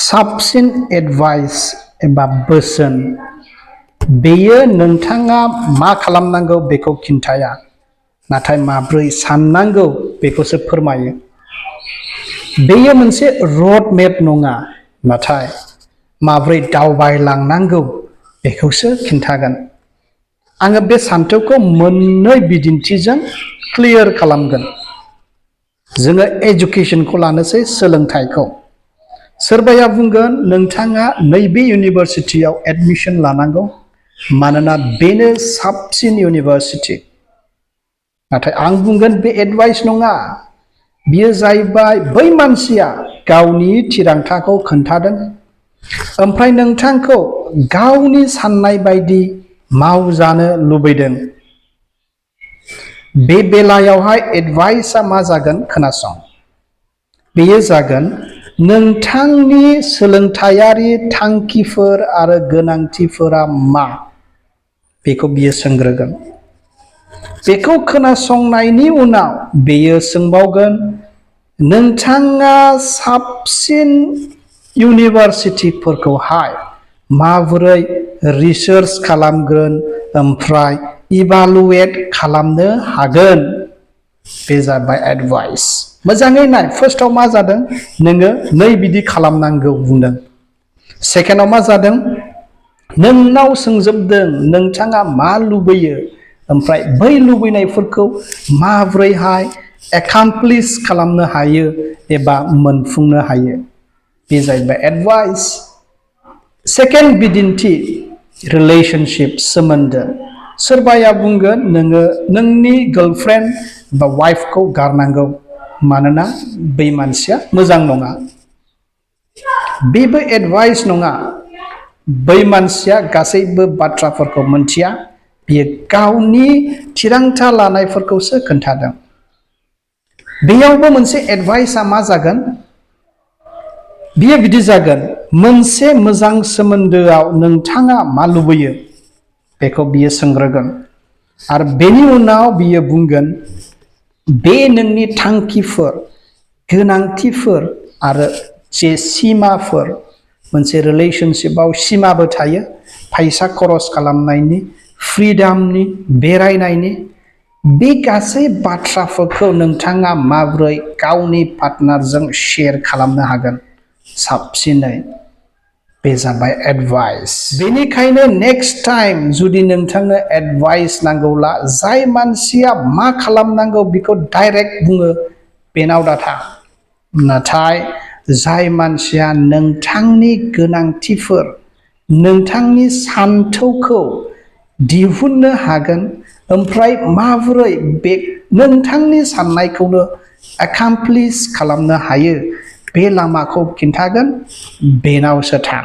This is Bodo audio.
साबसिन एडभाइस एबा बोसोन बेयो नोंथाङा मा खालामनांगौ बेखौ खिन्थाया, नाथाय माब्रै साननांगौ बेखौसो फोरमायो। बेयो मोनसे रड मेप नङा, नाथाय माब्रै दावबायलांनांगौ बेखौसो खिन्थागोन। आङो बे सान्थौखौ मोननै बिदिन्थिजों क्लियार खालामगोन। जोङो एजुकेसनखौ लानोसै, सोलोंथाइखौ। सोरबाया बुंगोन नोंथाङा नैबे इउनिभारसिटियाव एडमिशन लानांगौ मानोना बेनो साबसिन इउनिभारसिटि। नाथाय आं बुंगोन बे एडभाइस नङा। बियो जाहैबाय बै मानसिया गावनि थिरांथाखौ खोन्थादों, ओमफ्राय नोंथांखौ गावनि साननाय बायदि मावजानो लुबैदों। बे बेलायावहाय एडभाइसआ मा जागोन खोनासं। बेयो जागोन नोंथांनि सोलोंथायारि थांखिफोर आरो गोनांथिफोरा मा बेखौ बियो सोंग्रोगोन। बेखौ खोनासंनायनि उनाव बेयो सोंबावगोन नोंथाङा साबसिन इउनिभारसिटिफोरखौहाय माबोरै रिसार्च खालामगोन ओमफ्राय इभालुएट खालामनो हागोन। बे जाबाय एडभाइस। मोजाङै नाय, फार्स्टआव मा जादों, नोङो नै बिदि खालामनांगौ बुंदों। सेकेन्डआव मा जादों, नोंनाव सोंजोबदों नोंथाङा मा लुबैयो, ओमफ्राय बै लुबैनायफोरखौ माबोरैहाय एकामप्लिस खालामनो हायो एबा मोनफुंनो हायो। बे जाहैबाय एडभाइस। सेकेन्ड बिदिन्थि, रिलेशनशिप, सोमोन्दो। सोरबाया बुंगोन नोङो नोंनि गार्लफ्रेन्ड बा वाइफखौ गारनांगौ मानोना बै मानसिया मोजां नङा। बेबो एडभाइस नङा। बै मानसिया गासैबो बाथ्राफोरखौ मोनथिया, बियो गावनि थिरांथा लानायफोरखौसो खोन्थादों। बेयावबो मोनसे एडभाइसआ मा जागोन, बियो बिदि जागोन मोनसे मोजां सोमोन्दोआव नोंथाङा मा लुबैयो बेखौ बियो सोंग्रोगोन, आरो बेनि उनाव बियो बुंगोन बे नोंनि थांखिफोर, गोनांथिफोर आरो जे सिमाफोर। मोनसे रिलेशनशिपआव सिमाबो थायो, फैसा खरस खालामनायनि, फ्रिडामनि, बेरायनायनि। बे गासै बाथ्राफोरखौ नोंथाङा माबोरै गावनि पार्टनारजों शेयार खालामनो हागोन साबसिनै। बे जाबाय एडभाइस। बेनिखायनो नेक्स्ट टाइम जुदि नोंथांनो एडभाइस नांगौब्ला जाय मानसिया मा खालामनांगौ बेखौ डाइरेक्ट बुङो बेनाव दाथां, नाथाय जाय मानसिया नोंथांनि गोनांथिफोर, नोंथांनि सान्थौखौ दिहुननो हागोन, ओमफ्राय माबोरै बे नोंथांनि साननायखौनो एकामप्लिस खालामनो हायो बे लामाखौ खिन्थागोन, बेनावसो थां।